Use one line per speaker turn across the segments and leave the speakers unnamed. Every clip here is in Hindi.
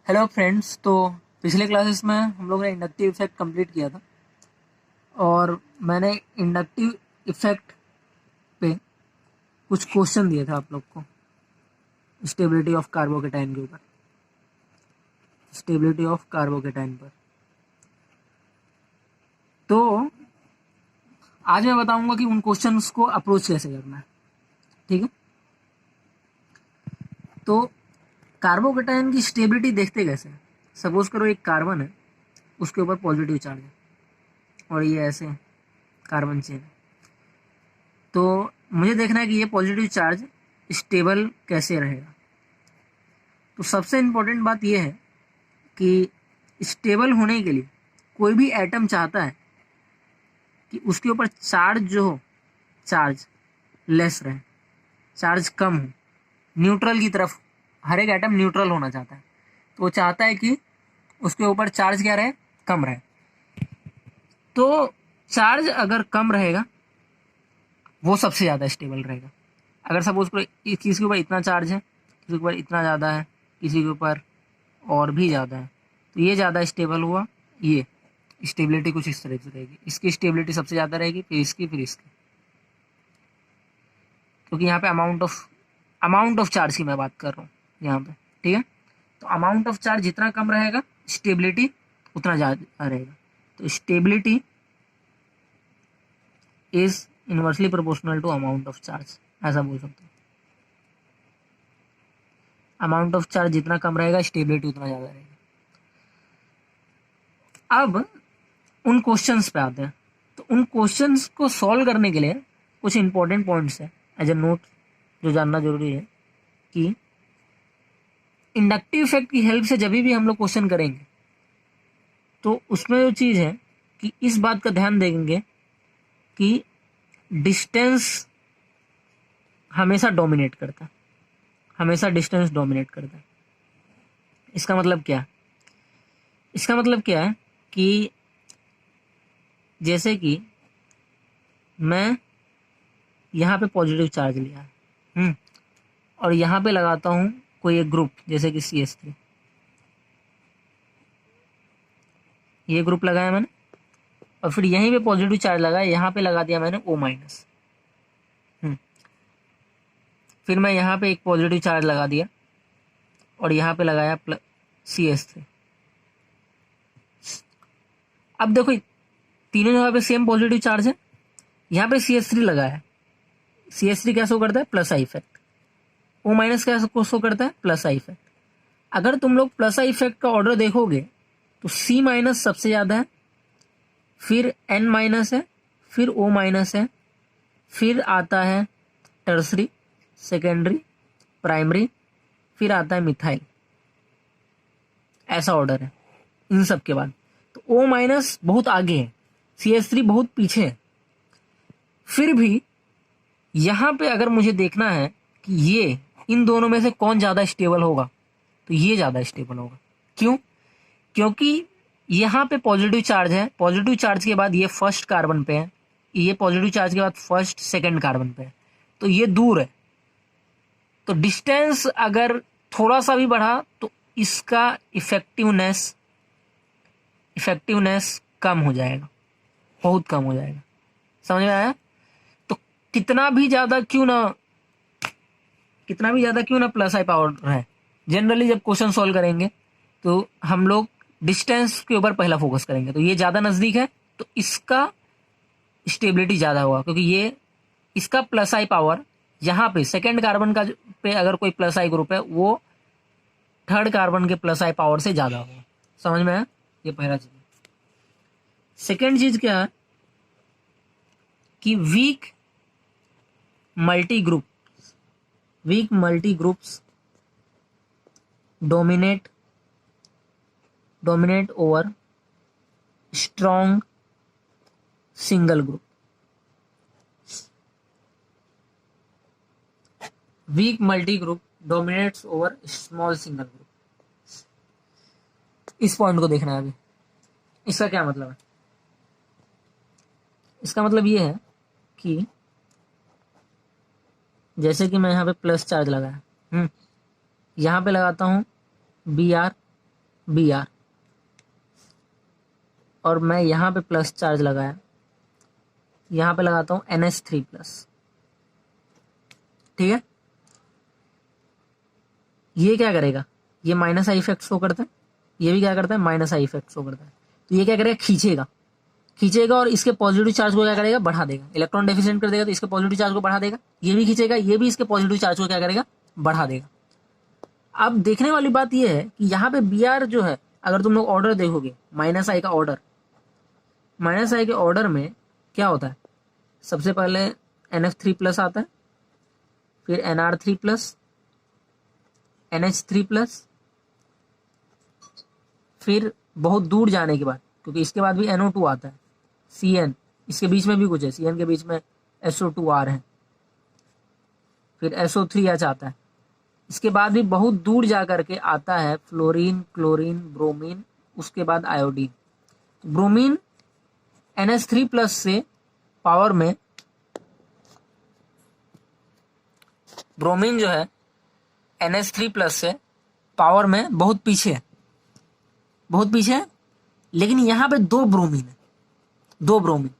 Hello friends. तो पिछले क्लासेस में हम लोग ने इंडक्टिव इफेक्ट कंप्लीट किया था और मैंने इंडक्टिव इफेक्ट पे कुछ क्वेश्चन दिए थे आप लोग को स्टेबिलिटी ऑफ कार्बोकेटाइन के ऊपर, स्टेबिलिटी ऑफ कार्बोकेटाइन पर। तो आज मैं बताऊंगा कि उन क्वेश्चंस को अप्रोच कैसे करना है। ठीक है, तो कार्बोकेटाइन की स्टेबिलिटी देखते कैसे हैं। सपोज करो एक कार्बन है, उसके ऊपर पॉजिटिव चार्ज है और ये ऐसे कार्बन चेन है। तो मुझे देखना है कि ये पॉजिटिव चार्ज स्टेबल कैसे रहेगा। तो सबसे इम्पोर्टेंट बात यह है कि स्टेबल होने के लिए कोई भी एटम चाहता है कि उसके ऊपर चार्ज जो हो, चार्ज लेस रहे, चार्ज कम हो, न्यूट्रल की तरफ। हर एक एटम न्यूट्रल होना चाहता है, तो वो चाहता है कि उसके ऊपर चार्ज क्या रहे, कम रहे। तो चार्ज अगर कम रहेगा वो सबसे ज़्यादा स्टेबल रहेगा। अगर सपोज किसी के ऊपर इतना चार्ज है, किसी के ऊपर इतना ज़्यादा है, किसी के ऊपर और भी ज़्यादा है, तो ये ज़्यादा स्टेबल हुआ। ये स्टेबिलिटी कुछ इस तरह से रहेगी, इसकी स्टेबिलिटी सबसे ज़्यादा रहेगी, फिर इसकी, फिर इसकी, क्योंकि यहाँ पे अमाउंट ऑफ चार्ज की मैं बात कर रहा हूँ यहाँ पे। ठीक है, तो अमाउंट ऑफ चार्ज जितना कम रहेगा स्टेबिलिटी उतना ज़्यादा रहेगा। तो stability is inversely proportional to amount of charge, ऐसा बोल सकते हो। अमाउंट ऑफ चार्ज जितना कम रहेगा स्टेबिलिटी उतना ज़्यादा रहेगा। अब उन क्वेश्चंस पे आते हैं। तो उन क्वेश्चंस को सॉल्व करने के लिए कुछ इंपॉर्टेंट पॉइंट्स है एज ए नोट जो जानना जरूरी है कि इंडक्टिव इफेक्ट की हेल्प से जब भी हम लोग क्वेश्चन करेंगे तो उसमें जो चीज़ है कि इस बात का ध्यान देंगे कि डिस्टेंस हमेशा डोमिनेट करता है, हमेशा डिस्टेंस डोमिनेट करता है। इसका मतलब क्या है? इसका मतलब क्या है कि जैसे कि मैं यहाँ पे पॉजिटिव चार्ज लिया है और यहाँ पे लगाता हूँ कोई एक ग्रुप, जैसे कि CH3, ये ग्रुप लगाया मैंने, और फिर यहीं पे पॉजिटिव चार्ज लगाया, यहाँ पे लगा दिया मैंने O-। फिर मैं यहाँ पे एक पॉजिटिव चार्ज लगा दिया और यहाँ पे लगाया CH3। अब देखो तीनों जगह पे सेम पॉजिटिव चार्ज है, यहाँ पे CH3 लगाया, CH3 क्या शो करता है, प्लस आई इफेक्ट। O- क्या शो करता है, प्लस आई इफेक्ट। अगर तुम लोग प्लस आई इफेक्ट का ऑर्डर देखोगे तो C- सबसे ज्यादा है, फिर N- है, फिर O- है, फिर आता है टर्सरी, सेकेंडरी, प्राइमरी, फिर आता है मिथाइल। ऐसा ऑर्डर है इन सब के बाद। तो O- बहुत आगे है, CH3 बहुत पीछे है। फिर भी यहां पे अगर मुझे देखना है कि ये इन दोनों में से कौन ज्यादा स्टेबल होगा, तो ये ज्यादा स्टेबल होगा। क्यों? क्योंकि यहाँ पे पॉजिटिव चार्ज है, पॉजिटिव चार्ज के बाद ये फर्स्ट कार्बन पे है, ये पॉजिटिव चार्ज के बाद फर्स्ट सेकंड कार्बन पे है, तो ये दूर है। तो डिस्टेंस अगर थोड़ा सा भी बढ़ा तो इसका इफेक्टिवनेस कम हो जाएगा, बहुत कम हो जाएगा। समझ में आया? तो कितना भी ज्यादा क्यों ना प्लस आई पावर है, जनरली जब क्वेश्चन सॉल्व करेंगे तो हम लोग डिस्टेंस के ऊपर पहला फोकस करेंगे। तो ये ज्यादा नजदीक है तो इसका स्टेबिलिटी ज्यादा होगा, क्योंकि ये इसका प्लस आई पावर यहाँ पे सेकेंड कार्बन का पे अगर कोई प्लस आई ग्रुप है वो थर्ड कार्बन के प्लस आई पावर से ज्यादा होगा। समझ में आया? ये पहला चीज। सेकेंड चीज क्या है कि multi group weak multi groups dominate over strong single group. Weak multi group dominates over small single group. इस पॉइंट को देखना है अभी। इसका क्या मतलब है? इसका मतलब ये है कि जैसे कि मैं यहाँ पे प्लस चार्ज लगाया, यहाँ पे लगाता हूँ Br बी आर, और मैं यहाँ पे प्लस चार्ज लगाया, यहाँ पे लगाता हूँ NH3+। ठीक है, ये क्या करेगा, ये माइनस आई इफेक्ट शो करता है, ये भी क्या करता है, माइनस आई इफेक्ट शो करता है। तो ये क्या करेगा, खींचेगा, खींचेगा और इसके पॉजिटिव चार्ज को क्या करेगा, बढ़ा देगा, इलेक्ट्रॉन डेफिशिएंट कर देगा तो इसके पॉजिटिव चार्ज को बढ़ा देगा। ये भी खींचेगा, ये भी इसके पॉजिटिव चार्ज को क्या करेगा, बढ़ा देगा। अब देखने वाली बात ये है कि यहाँ पे बी आर जो है, अगर तुम लोग ऑर्डर देखोगे माइनस आई का ऑर्डर, माइनस आई के ऑर्डर में क्या होता है, सबसे पहले NF3+ आता है, फिर NR3+, NH3+, फिर बहुत दूर जाने के बाद, क्योंकि इसके बाद भी NO2 आता है, CN, इसके बीच में भी कुछ है, CN के बीच में SO2R है, फिर SO3H आता है। इसके बाद भी बहुत दूर जा करके आता है फ्लोरीन, क्लोरीन, ब्रोमीन, उसके बाद आयोडीन। तो ब्रोमीन NH3+ से पावर में, ब्रोमीन जो है NH3+ से पावर में बहुत पीछे है, बहुत पीछे है, लेकिन यहाँ पे दो ब्रोमीन है, दो ब्रोमीन।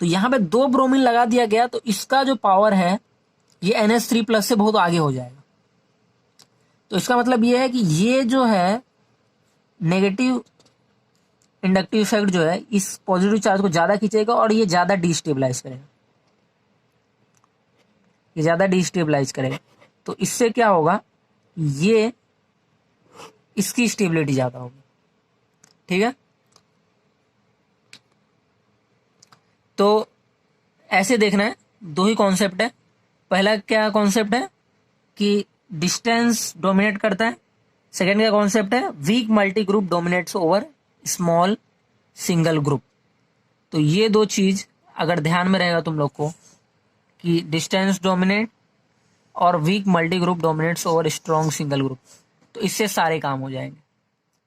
तो यहाँ पे दो ब्रोमीन लगा दिया गया तो इसका जो पावर है ये NH3+ से बहुत आगे हो जाएगा। तो इसका मतलब ये है कि ये जो है नेगेटिव इंडक्टिव इफेक्ट जो है इस पॉजिटिव चार्ज को ज्यादा खींचेगा और ये ज्यादा डिस्टेबलाइज करेगा, ये ज्यादा डिस्टेबलाइज करेगा। तो इससे क्या होगा, ये इसकी स्टेबिलिटी ज्यादा होगी। ठीक है, तो ऐसे देखना है, दो ही कॉन्सेप्ट है। पहला क्या कॉन्सेप्ट है कि डिस्टेंस डोमिनेट करता है, सेकेंड का कॉन्सेप्ट है weak multi group dominates over small single group. तो ये दो चीज अगर ध्यान में रहेगा तुम लोग को कि डिस्टेंस डोमिनेट और weak multi group dominates over strong single group, तो इससे सारे काम हो जाएंगे।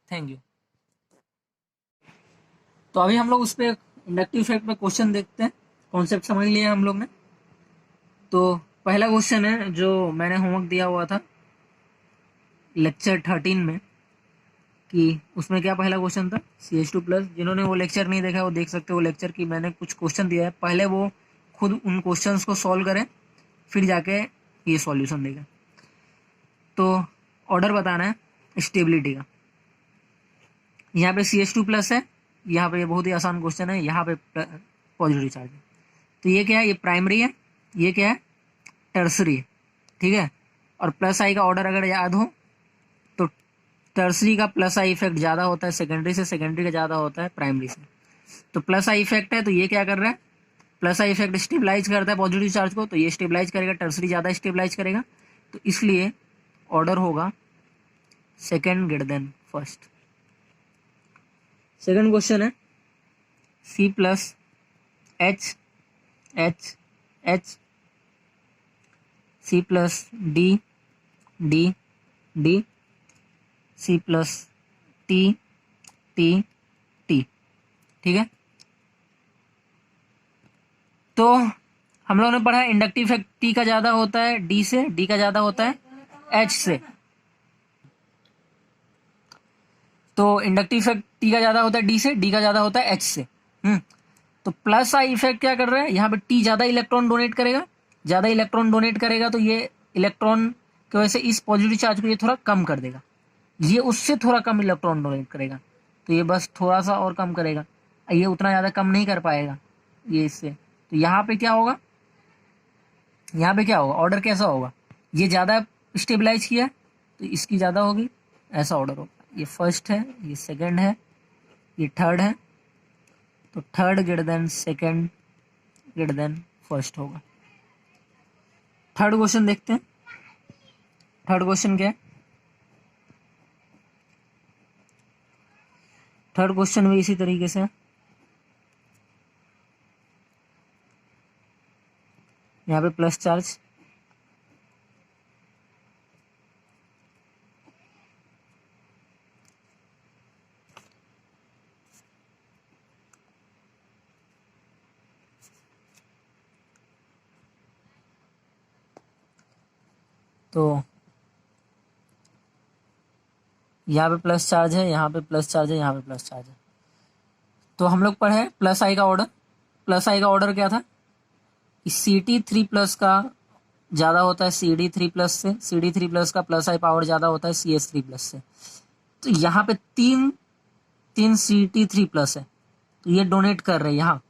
Thank you. तो अभी हम लोग उस पर इंडक्टिव इफेक्ट में क्वेश्चन देखते हैं, कॉन्सेप्ट समझ लिया हम लोग ने। तो पहला क्वेश्चन है जो मैंने होमवर्क दिया हुआ था लेक्चर 13 में, कि उसमें क्या पहला क्वेश्चन था CH2+। जिन्होंने वो लेक्चर नहीं देखा वो देख सकते हो, वो लेक्चर की मैंने कुछ क्वेश्चन दिया है, पहले वो खुद उन क्वेश्चंस को सॉल्व करें फिर जाके ये सॉल्यूशन देगा। तो ऑर्डर बताना है स्टेबिलिटी का। यहाँ पे CH2+ है, यहाँ पे बहुत ही आसान क्वेश्चन है, यहाँ पे पॉजिटिव चार्ज है। तो ये क्या है, ये प्राइमरी है, ये क्या है, टर्सरी है। ठीक है, और प्लस आई का ऑर्डर अगर याद हो तो टर्सरी का प्लस आई इफेक्ट ज़्यादा होता है सेकेंडरी से, सेकेंडरी का ज़्यादा होता है प्राइमरी से। तो प्लस आई इफेक्ट है तो ये क्या कर रहा है, प्लस आई इफेक्ट स्टेबलाइज करता है पॉजिटिव चार्ज को, तो ये स्टेबलाइज करेगा, टर्सरी ज़्यादा स्टेबलाइज करेगा, तो इसलिए ऑर्डर होगा second greater than first. Second question है C+H H H, C+D D D, C+T T T। ठीक है, तो हम लोगों ने पढ़ा इंडक्टिव इफेक्ट T का ज्यादा होता है D से, D का ज्यादा होता है H से। तो इंडक्टिव इफेक्ट T का ज्यादा होता है D से, D का ज्यादा होता है H से। तो प्लस आई इफेक्ट क्या कर रहा है, यहाँ पे T ज्यादा इलेक्ट्रॉन डोनेट करेगा, ज्यादा इलेक्ट्रॉन डोनेट करेगा तो ये इलेक्ट्रॉन की वजह से इस पॉजिटिव चार्ज को ये थोड़ा कम कर देगा, ये उससे थोड़ा कम इलेक्ट्रॉन डोनेट करेगा, तो ये बस थोड़ा सा और कम करेगा, ये उतना ज़्यादा कम नहीं कर पाएगा ये इससे। तो यहाँ पे क्या होगा, यहाँ पे क्या होगा, ऑर्डर कैसा होगा, ये ज़्यादा स्टेबलाइज किया तो इसकी ज़्यादा होगी, ऐसा ऑर्डर होगा। ये फर्स्ट है, ये सेकंड है, ये थर्ड है, तो third greater than second greater than first होगा। थर्ड क्वेश्चन देखते हैं, थर्ड क्वेश्चन क्या है। थर्ड क्वेश्चन भी इसी तरीके से है, यहाँ पे प्लस चार्ज, तो यहाँ पे प्लस चार्ज है, यहाँ पे प्लस चार्ज है, यहाँ पे प्लस चार्ज है। तो हम लोग पढ़े प्लस आई का ऑर्डर। प्लस आई का ऑर्डर क्या था कि Ct3+ का ज़्यादा होता है CD3+ से, CD3+ का प्लस आई पावर ज़्यादा होता है CH3+ से। तो यहाँ पे तीन Ct3+ है, तो ये डोनेट कर रहे हैं यहाँ,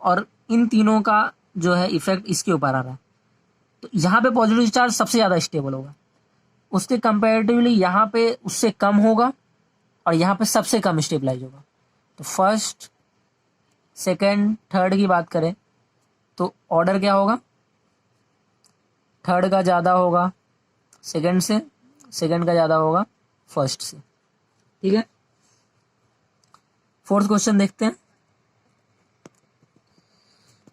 और इन तीनों का जो है इफेक्ट इसके ऊपर आ रहा है। तो यहाँ पे पॉजिटिव चार्ज सबसे ज़्यादा स्टेबल होगा, उसके कंपैरेटिवली यहाँ पे उससे कम होगा, और यहाँ पे सबसे कम स्टेबलाइज होगा। तो फर्स्ट, सेकेंड, थर्ड की बात करें तो ऑर्डर क्या होगा, थर्ड का ज़्यादा होगा सेकेंड से, सेकेंड का ज़्यादा होगा फर्स्ट से। ठीक है, फोर्थ क्वेश्चन देखते हैं।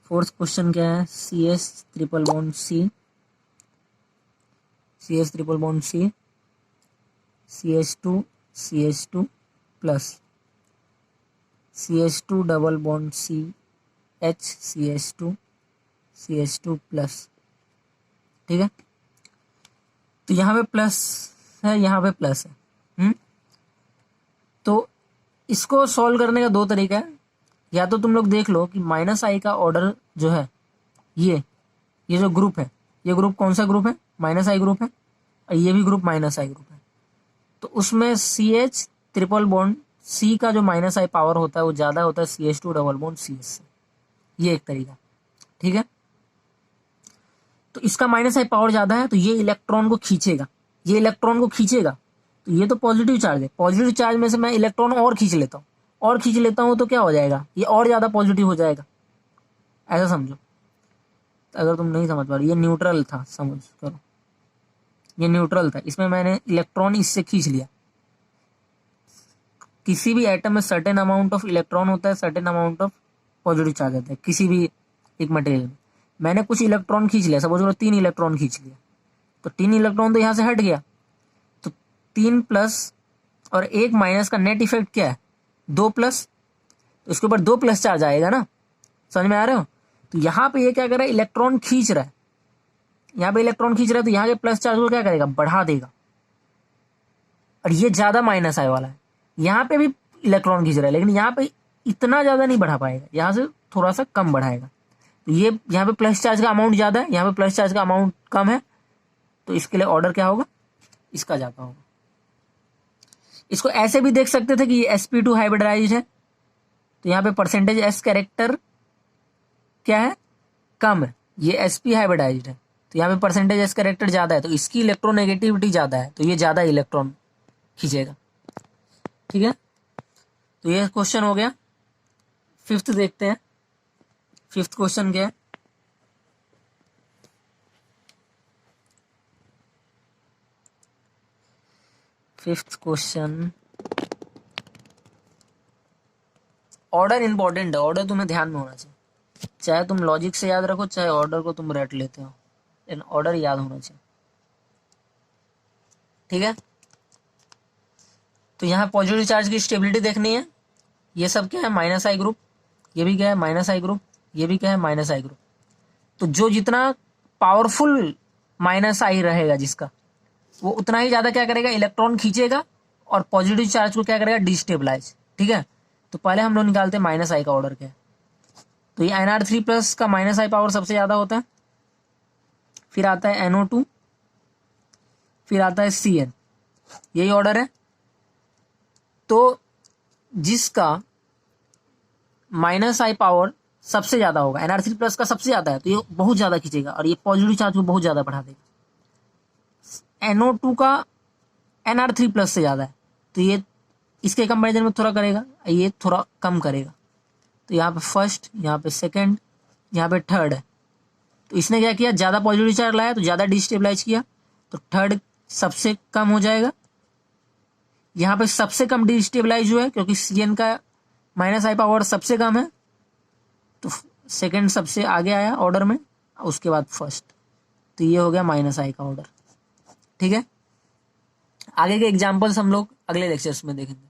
फोर्थ क्वेश्चन क्या है, CH triple bond C, CH triple bond C, CH2 CH2 plus CH2 double bond CH CH2 CH2 plus. ठीक है, तो यहाँ पे प्लस है, यहाँ पे प्लस है। तो इसको सॉल्व करने का दो तरीका है। या तो तुम लोग देख लो कि माइनस आई का ऑर्डर जो है, ये जो ग्रुप है, ये ग्रुप कौन सा ग्रुप है, माइनस आई ग्रुप है, और ये भी ग्रुप माइनस आई ग्रुप है। तो उसमें CH ट्रिपल बॉन्ड C का जो माइनस आई पावर होता है वो ज़्यादा होता है CH2 डबल बॉन्ड CH से। ये एक तरीका। ठीक है, तो इसका माइनस आई पावर ज़्यादा है, तो ये इलेक्ट्रॉन को खींचेगा, ये इलेक्ट्रॉन को खींचेगा। तो ये तो पॉजिटिव चार्ज है, पॉजिटिव चार्ज में से मैं इलेक्ट्रॉन और खींच लेता हूँ, और खींच लेता हूँ तो क्या हो जाएगा, ये और ज़्यादा पॉजिटिव हो जाएगा। ऐसा समझो, अगर तुम नहीं समझ पा रहे, ये न्यूट्रल था, समझ करो, ये न्यूट्रल था, इसमें मैंने इलेक्ट्रॉन इससे खींच लिया। किसी भी एटम में सर्टेन अमाउंट ऑफ इलेक्ट्रॉन होता है, certain amount of positive charge होता है किसी भी एक मटेरियल में। मैंने कुछ इलेक्ट्रॉन खींच लिया, सपोज करो 3 इलेक्ट्रॉन खींच लिया, तो 3 इलेक्ट्रॉन तो यहाँ से हट गया, तो 3 प्लस और 1 माइनस का नेट इफेक्ट क्या है, 2 प्लस, तो इसके ऊपर 2 प्लस चार्ज आएगा ना, समझ में आ रहे हो। तो यहाँ पे ये क्या कर रहा है, इलेक्ट्रॉन खींच रहा है, यहाँ पे इलेक्ट्रॉन खींच रहा है, तो यहाँ के प्लस चार्ज को क्या करेगा, बढ़ा देगा, और ये ज्यादा माइनस आए वाला है। यहाँ पे भी इलेक्ट्रॉन खींच रहा है, लेकिन यहाँ पे इतना ज्यादा नहीं बढ़ा पाएगा, यहाँ से थोड़ा सा कम बढ़ाएगा। तो ये यहाँ पे प्लस चार्ज का अमाउंट ज्यादा है, यहाँ पे प्लस चार्ज का अमाउंट कम है, तो इसके लिए ऑर्डर क्या होगा, इसका ज्यादा होगा। इसको ऐसे भी देख सकते थे कि ये sp2 हाइब्रिडाइज्ड है, तो यहाँ पे परसेंटेज s कैरेक्टर क्या है, कम है, ये sp हाइब्रिडाइज्ड है, तो यहाँ पे परसेंटेज s कैरेक्टर ज्यादा है, तो इसकी इलेक्ट्रोनेगेटिविटी ज्यादा है, तो ये ज्यादा इलेक्ट्रॉन खींचेगा। ठीक है, तो ये क्वेश्चन हो गया। फिफ्थ देखते हैं, फिफ्थ क्वेश्चन क्या है, फिफ्थ क्वेश्चन, ऑर्डर इंपॉर्टेंट है, ऑर्डर तुम्हें ध्यान में होना चाहिए, चाहे तुम लॉजिक से याद रखो, चाहे ऑर्डर को तुम रट लेते हो, लेकिन ऑर्डर याद होना चाहिए। ठीक है, तो यहाँ पॉजिटिव चार्ज की स्टेबिलिटी देखनी है, ये सब क्या है, माइनस आई ग्रुप, ये भी क्या है, माइनस आई ग्रुप, ये भी क्या है, माइनस आई ग्रुप। तो जो जितना पावरफुल माइनस आई रहेगा जिसका, वो उतना ही ज्यादा क्या करेगा, इलेक्ट्रॉन खींचेगा, और पॉजिटिव चार्ज को क्या करेगा, डिस्टेबलाइज। ठीक है, तो पहले हम लोग निकालते हैं माइनस आई का ऑर्डर क्या है। तो ये Nr3+ का माइनस आई पावर सबसे ज्यादा होता है, फिर आता है NO2, फिर आता है Cn, यही ऑर्डर है। तो जिसका माइनस आई पावर सबसे ज्यादा होगा, Nr3+ का सबसे ज्यादा है, तो ये बहुत ज्यादा खींचेगा, और ये पॉजिटिव चार्ज को बहुत ज्यादा बढ़ा देगा। NO2 का Nr3+ से ज्यादा है, तो ये इसके कंपैरिजन में थोड़ा करेगा, ये थोड़ा कम करेगा। तो यहाँ पे फर्स्ट, यहाँ पे सेकंड, यहाँ पे थर्ड है, तो इसने क्या किया, ज्यादा पॉजिटिव चार्ज लाया तो ज्यादा डिस्टेबलाइज किया, तो थर्ड सबसे कम हो जाएगा। यहाँ पे सबसे कम डिस्टेबलाइज हुआ है क्योंकि Cn का माइनस आई पावर सबसे कम है, तो सेकंड सबसे आगे आया ऑर्डर में, उसके बाद फर्स्ट। तो ये हो गया माइनस आई का ऑर्डर। ठीक है, आगे के एग्जाम्पल्स हम लोग अगले लेक्चर्स में देखेंगे।